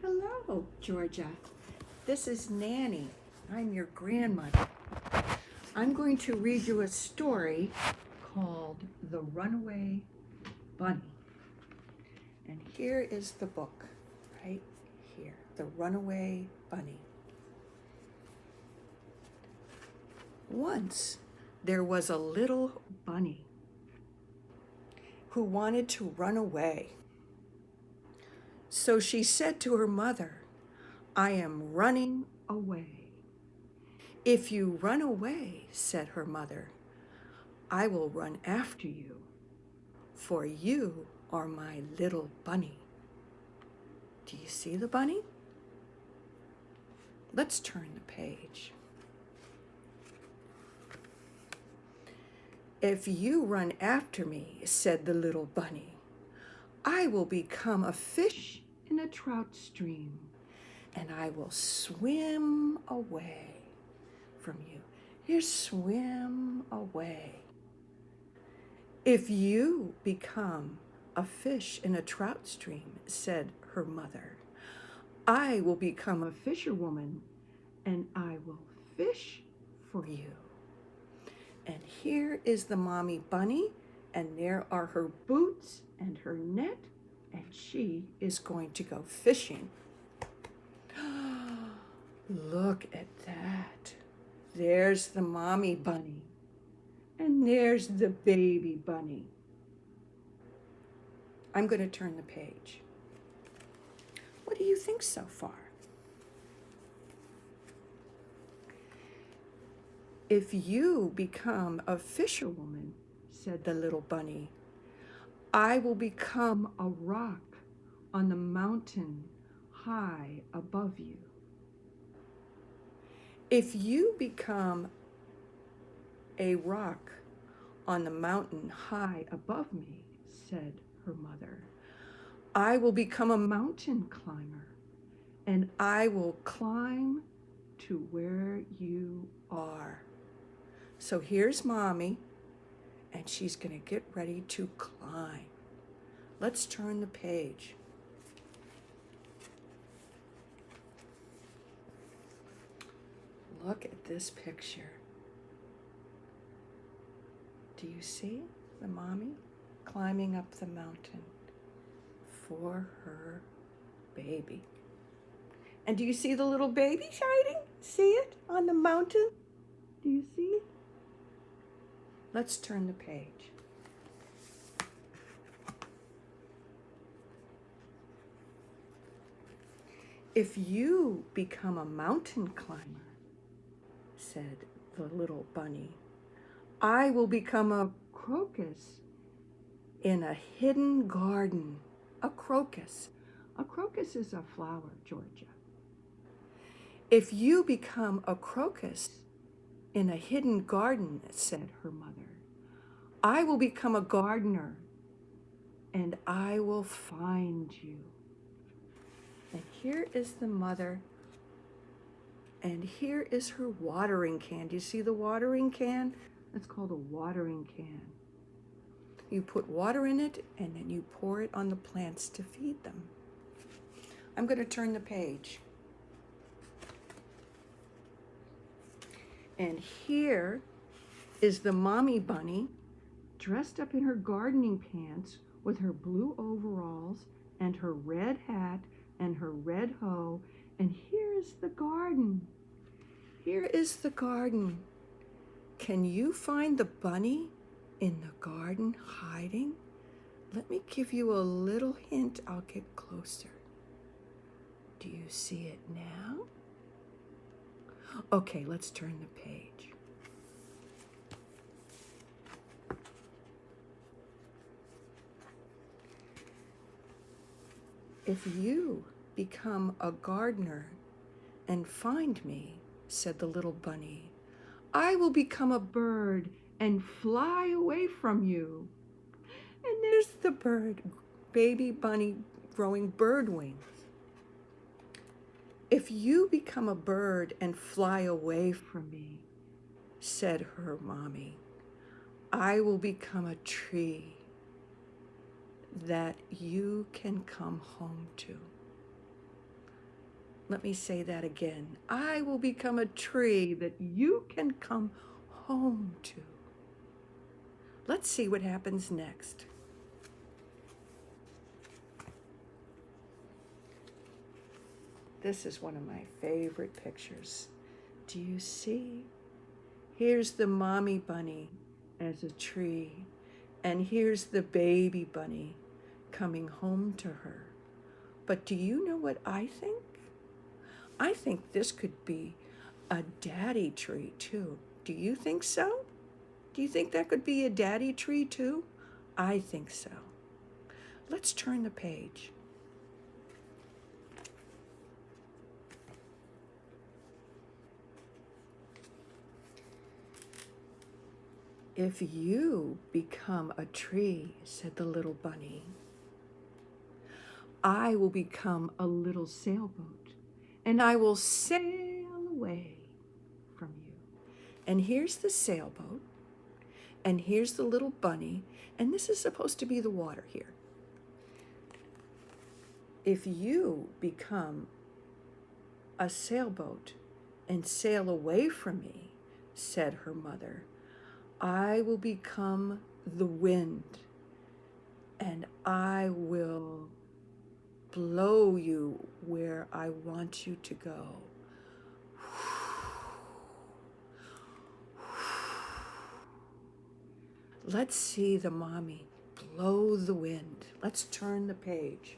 Hello, Georgia. This is Nanny. I'm your grandmother. I'm going to read you a story called The Runaway Bunny. And here is the book, right here, The Runaway Bunny. Once there was a little bunny who wanted to run away. So she said to her mother, "I am running away." "If you run away," said her mother, "I will run after you, for you are my little bunny." Do you see the bunny? Let's turn the page. "If you run after me," said the little bunny, "I will become a fish in a trout stream, and I will swim away from you." Here, swim away. "If you become a fish in a trout stream," said her mother, "I will become a fisherwoman, and I will fish for you." And here is the mommy bunny, and there are her boots and her net, and she is going to go fishing. Look at that. There's the mommy bunny, and there's the baby bunny. I'm going to turn the page. What do you think so far? "If you become a fisherwoman," said the little bunny, "I will become a rock on the mountain high above you." "If you become a rock on the mountain high above me," said her mother, "I will become a mountain climber, and I will climb to where you are." So here's mommy, and she's going to get ready to climb. Let's turn the page. Look at this picture. Do you see the mommy climbing up the mountain for her baby? And do you see the little baby hiding? See it on the mountain? Do you see it? Let's turn the page. "If you become a mountain climber," said the little bunny, "I will become a crocus in a hidden garden." A crocus. A crocus is a flower, Georgia. "If you become a crocus in a hidden garden," said her mother, "I will become a gardener, and I will find you." And here is the mother, and here is her watering can. Do you see the watering can? That's called a watering can. You put water in it, and then you pour it on the plants to feed them. I'm going to turn the page. And here is the mommy bunny, dressed up in her gardening pants with her blue overalls and her red hat and her red hoe. And here is the garden. Here is the garden. Can you find the bunny in the garden hiding? Let me give you a little hint. I'll get closer. Do you see it now? Okay, let's turn the page. "If you become a gardener and find me," said the little bunny, "I will become a bird and fly away from you." And there's the bird, baby bunny growing bird wings. "If you become a bird and fly away from me," said her mommy, "I will become a tree that you can come home to." Let me say that again. I will become a tree that you can come home to. Let's see what happens next. This is one of my favorite pictures. Do you see? Here's the mommy bunny as a tree, and here's the baby bunny coming home to her. But do you know what I think? I think this could be a daddy tree too. Do you think so? Do you think that could be a daddy tree too? I think so. Let's turn the page. If you become a tree, said the little bunny, I will become a little sailboat, and I will sail away from you. And here's the sailboat, and here's the little bunny, and this is supposed to be the water here. If you become a sailboat and sail away from me, said her mother, I will become the wind, and I will blow you where I want you to go. Let's see the mommy blow the wind. Let's turn the page.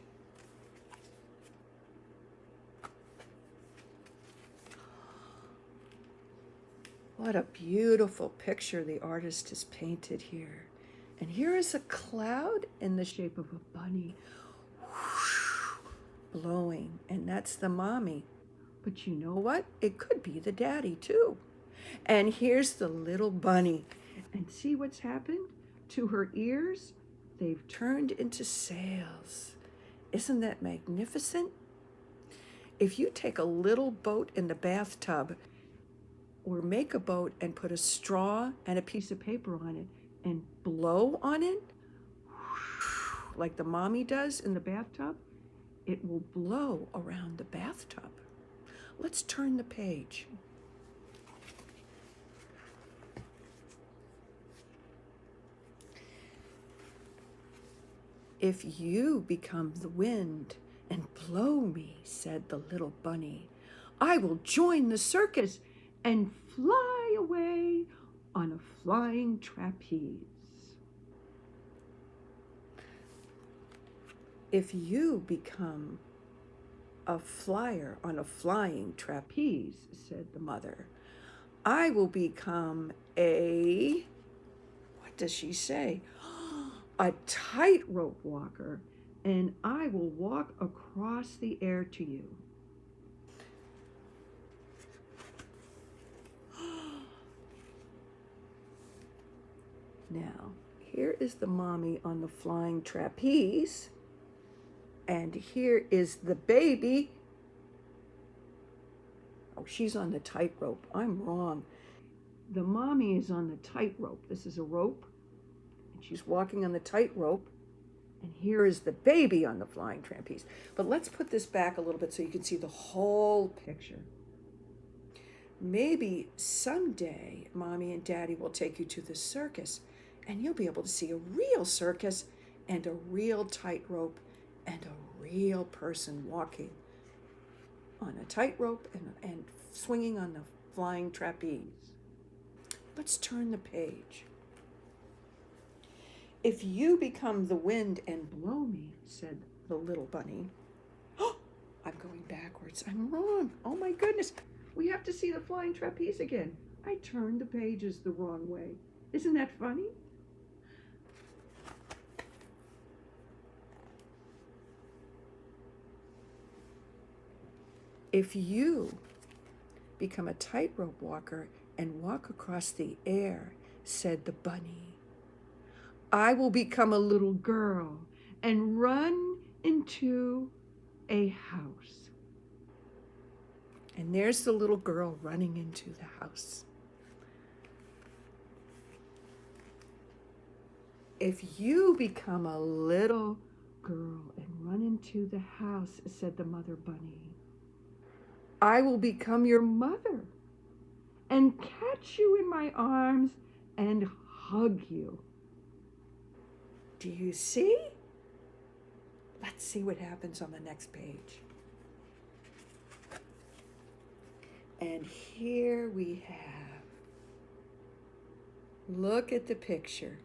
What a beautiful picture the artist has painted here. And here is a cloud in the shape of a bunny blowing, and that's the mommy. But you know what? It could be the daddy too. And here's the little bunny. And see what's happened to her ears? They've turned into sails. Isn't that magnificent? If you take a little boat in the bathtub, or make a boat and put a straw and a piece of paper on it and blow on it, like the mommy does in the bathtub, it will blow around the bathtub. Let's turn the page. If you become the wind and blow me, said the little bunny, I will join the circus and fly away on a flying trapeze. If you become a flyer on a flying trapeze, said the mother, I will become a, what does she say? A tightrope walker, and I will walk across the air to you. Now, here is the mommy on the flying trapeze, and here is the baby. Oh, she's on the tightrope. I'm wrong. The mommy is on the tightrope. This is a rope, and she's walking on the tightrope. And here is the baby on the flying trapeze. But let's put this back a little bit so you can see the whole picture. Maybe someday mommy and daddy will take you to the circus, and you'll be able to see a real circus and a real tightrope and a real person walking on a tightrope and swinging on the flying trapeze. Let's turn the page. If you become the wind and blow me, said the little bunny. Oh, I'm going backwards. I'm wrong. Oh my goodness. We have to see the flying trapeze again. I turned the pages the wrong way. Isn't that funny? If you become a tightrope walker and walk across the air, said the bunny, I will become a little girl and run into a house. And there's the little girl running into the house. If you become a little girl and run into the house, said the mother bunny, I will become your mother and catch you in my arms and hug you. Do you see? Let's see what happens on the next page. And here we have, look at the picture.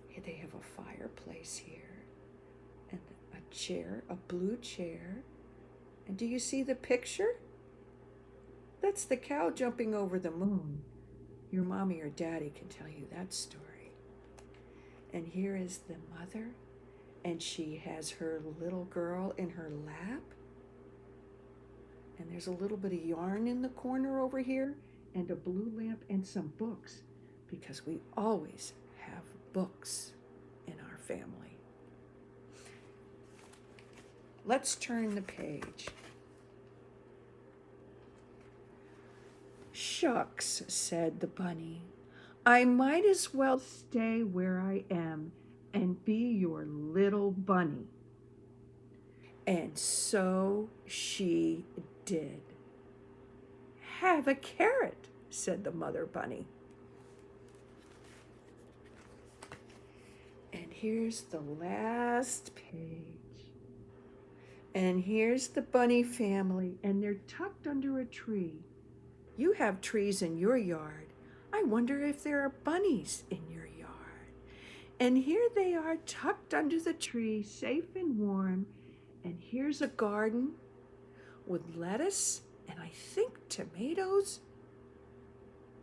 Here they have a fireplace here and a chair, a blue chair. And do you see the picture? That's the cow jumping over the moon. Your mommy or daddy can tell you that story. And here is the mother, and she has her little girl in her lap. And there's a little bit of yarn in the corner over here, and a blue lamp and some books, because we always have books in our family. Let's turn the page. Shucks, said the bunny. I might as well stay where I am and be your little bunny. And so she did. Have a carrot, said the mother bunny. And here's the last page. And here's the bunny family, and they're tucked under a tree. You have trees in your yard. I wonder if there are bunnies in your yard. And here they are tucked under the tree, safe and warm. And here's a garden with lettuce and I think tomatoes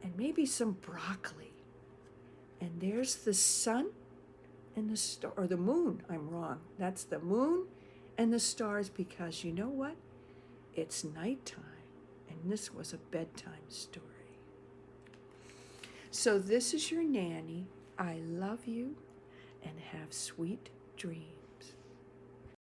and maybe some broccoli. And there's the sun and the star, or the moon. I'm wrong. That's the moon and the stars, because you know what? It's nighttime, and this was a bedtime story. So this is your nanny. I love you, and have sweet dreams.